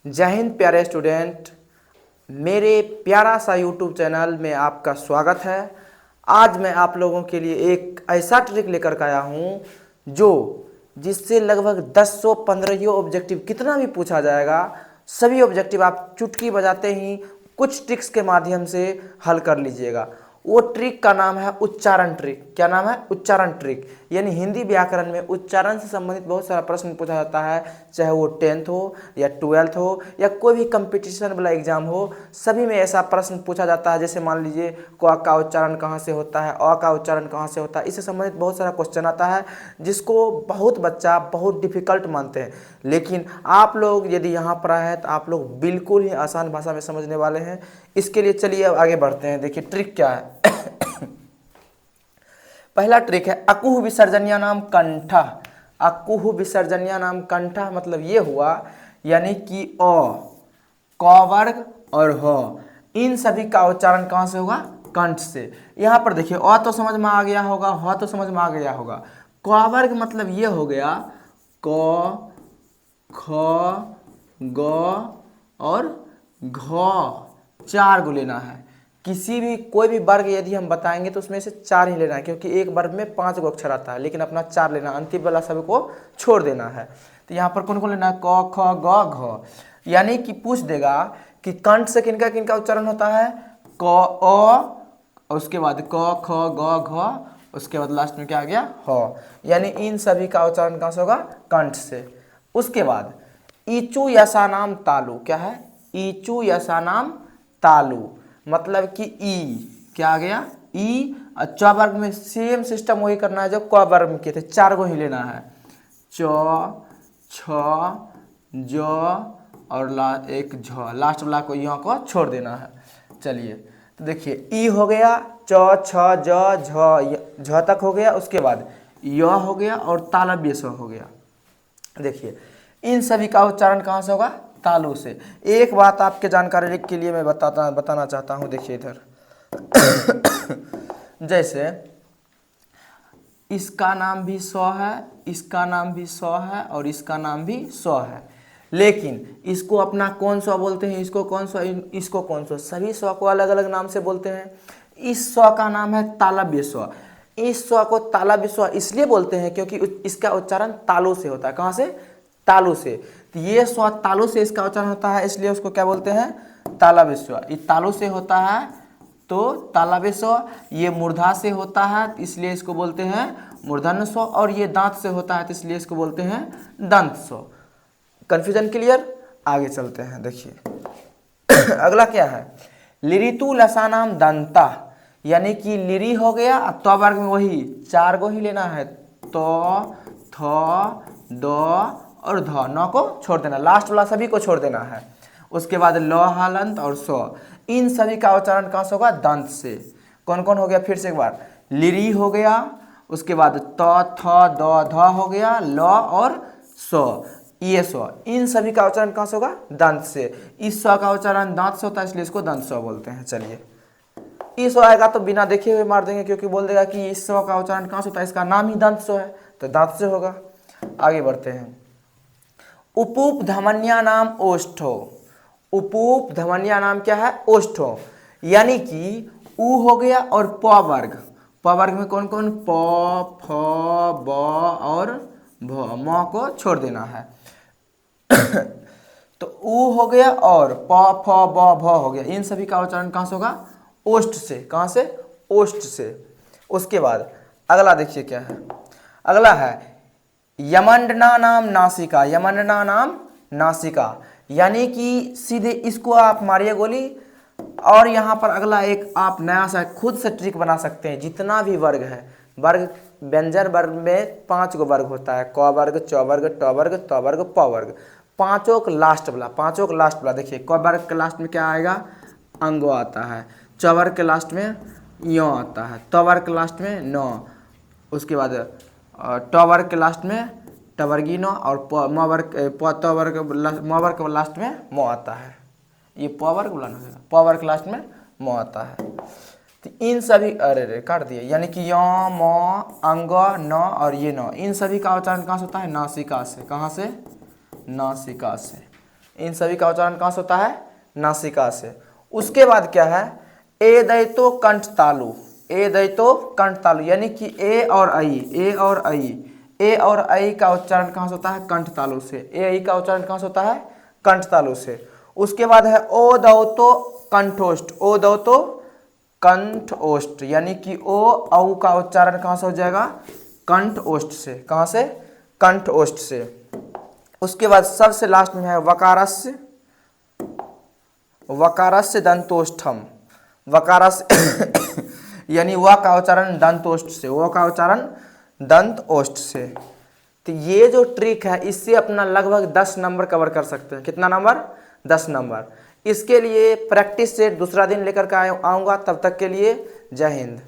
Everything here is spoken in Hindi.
जय हिंद प्यारे स्टूडेंट, मेरे प्यारा सा यूट्यूब चैनल में आपका स्वागत है। आज मैं आप लोगों के लिए एक ऐसा ट्रिक लेकर के आया हूँ जिससे लगभग 10-15 ऑब्जेक्टिव कितना भी पूछा जाएगा, सभी ऑब्जेक्टिव आप चुटकी बजाते ही कुछ ट्रिक्स के माध्यम से हल कर लीजिएगा। वो ट्रिक का नाम है उच्चारण ट्रिक। क्या नाम है? उच्चारण ट्रिक। यानी हिंदी व्याकरण में उच्चारण से संबंधित बहुत सारा प्रश्न पूछा जाता है, चाहे वो 10th हो या 12th हो या कोई भी कंपटीशन वाला एग्जाम हो, सभी में ऐसा प्रश्न पूछा जाता है। जैसे मान लीजिए क का उच्चारण कहाँ से होता है, अ का उच्चारण कहाँ से होता है, इससे संबंधित बहुत सारा क्वेश्चन आता है जिसको बहुत बच्चा बहुत डिफिकल्ट मानते हैं। लेकिन आप लोग यदि यहाँ पर आए हैं तो आप लोग बिल्कुल ही आसान भाषा में समझने वाले हैं। इसके लिए चलिए अब आगे बढ़ते हैं। देखिए ट्रिक क्या है। पहला ट्रिक है अकुह विसर्जनिया नाम कंठ। अकुह विसर्जनिया नाम कंठ मतलब ये हुआ, यानी कि अ, क वर्ग और ह, इन सभी का उच्चारण कहाँ से होगा? कंठ से। यहाँ पर देखिए अ तो समझ में आ गया होगा, ह तो समझ में आ गया होगा। क वर्ग मतलब ये हो गया क, ख, ग और घ, 4 गो लेना है। किसी भी कोई भी वर्ग यदि हम बताएंगे तो उसमें से 4 ही लेना है, क्योंकि एक वर्ग में 5 गो अक्षर आता है, लेकिन अपना 4 लेना, अंतिम वाला सभी को छोड़ देना है। तो यहाँ पर कौन कौन लेना है? क, ख, ग, घ। यानी कि पूछ देगा कि कंठ से किनका किनका उच्चारण होता है? क, अ, उसके बाद क, ख, ग, घ, उसके बाद लास्ट में क्या आ गया? ह। यानी इन सभी का उच्चारण कहाँ से होगा? कंठ से। उसके बाद ईचू यसा नाम तालु। क्या है? ईचू यसा नाम तालु मतलब कि ई क्या आ गया? ई। च वर्ग में सेम सिस्टम वही करना है जो क वर्ग में किए थे, 4 गो ही लेना है। च, छ, ज और एक झ, लास्ट वाला को यहाँ को छोड़ देना है। चलिए तो देखिए ई हो गया, च, छ, ज, झ तक हो गया। उसके बाद य हो गया और तालव्य स हो गया। देखिए इन सभी का उच्चारण कहाँ से होगा? तालु से। एक बात आपके जानकारी के लिए मैं बताना चाहता हूँ। देखिए इधर जैसे इसका नाम भी स है, इसका नाम भी स है और इसका नाम भी स है, लेकिन इसको अपना कौन सा बोलते हैं, इसको कौन सा, इसको कौन सा, सभी स को अलग अलग नाम से बोलते हैं। इस स का नाम है तालव्य स। इस स को तालव्य स इसलिए बोलते हैं क्योंकि इसका उच्चारण तालु से होता है। कहाँ से? तालु से। तो ये स तालु से इसका उच्चारण होता है, इसलिए उसको क्या बोलते हैं? तालव्य स। ये तालु से होता है तो तालव्य स। ये मूर्धा से होता है इसलिए इसको बोलते हैं मूर्धन्य स, और ये दांत से होता है तो इसलिए इसको बोलते हैं दंत स। Confusion clear? आगे चलते हैं। देखिए अगला क्या है? लिरितु लसानाम दंता। यानी कि लिरी हो गया, अब तो वर्ग में वही 4 गो ही लेना है। तो, थ, द और ध, न को छोड़ देना, लास्ट वाला सभी को छोड़ देना है। उसके बाद ल, हलंत और स, इन सभी का उच्चारण कहाँ से होगा? दंत से। कौन कौन हो गया? फिर से एक बार, लिरी हो गया, उसके बाद त, थ, द, ध हो गया, ल और स, ये स, इन सभी का उच्चारण कहाँ से होगा? दंत से। इस स का उच्चारण दांत से होता है इसलिए इसको दंत स बोलते हैं। चलिए इस आएगा तो बिना देखे हुए मार देंगे, क्योंकि बोल देगा कि इस स का उच्चारण कहाँ से होता है, इसका नाम ही दंत स है तो दांत से होगा। आगे बढ़ते हैं। उपूप धमन्या नाम ओष्ठो। उपूप धमन्या नाम क्या है? ओष्ठो। यानी कि उ हो गया और प वर्ग। प वर्ग में कौन कौन? प, फ, ब और भ, म को छोड़ देना है। तो उ हो गया और प, फ, ब, भ हो गया। इन सभी का उच्चारण कहाँ से होगा? ओष्ठ से। कहाँ से? ओष्ठ से। उसके बाद अगला देखिए क्या है। अगला है यमंडना नाम नासिका। यमंडना नाम नासिका यानी कि सीधे इसको आप मारिए गोली। और यहाँ पर अगला एक आप नया सा खुद से ट्रिक बना सकते हैं। जितना भी वर्ग है, वर्ग व्यंजन वर्ग में 5 गो वर्ग होता है, क वर्ग, च वर्ग, ट वर्ग, त वर्ग, प वर्ग, पांचों का लास्ट वाला। देखिए क वर्ग के लास्ट में क्या आएगा? अंगो आता है। च वर्ग के लास्ट में यो आता है। त वर्ग के लास्ट में न। उसके बाद ट वर्ग के लास्ट में टवर्गीनो और म वर्ग के लास्ट में म आता है। ये प वर्ग वाला ना, प वर्ग के लास्ट में म आता है। तो इन सभी, अरे काट दिए, यानी कि य, म, अंग, न और ये न, इन सभी का उच्चारण कहाँ से होता है? नासिका से। कहाँ से? नासिका से। इन सभी का उच्चारण कहाँ से होता है? नासिका से। उसके बाद क्या है? ए दैतो कंठ तालु, ए दैतो कंठ तालु, यानी कि ए और आई, ए और आई, ए और आई का उच्चारण कहाँ से होता है? कंठ तालु से। ए आई का उच्चारण कहाँ से होता है? कंठ तालु से। उसके बाद है ओ दौतो कंठोष्ठ, ओ दौतो कंठ ओष्ठ, यानी कि ओ औ का उच्चारण कहाँ से हो जाएगा? कंठ ओष्ठ से। कहाँ से? कंठ ओष्ठ से। उसके बाद सबसे लास्ट में है वकारस्य, वकारस्य दंतोष्ठम, वकारस्य यानी व का उच्चारण दंतोष्ठ से, व का उच्चारण दंत ओष्ठ से। तो ये जो ट्रिक है इससे अपना लगभग 10 नंबर कवर कर सकते हैं। कितना नंबर? 10 नंबर। इसके लिए प्रैक्टिस सेट दूसरा दिन लेकर के आऊँगा। तब तक के लिए जय हिंद।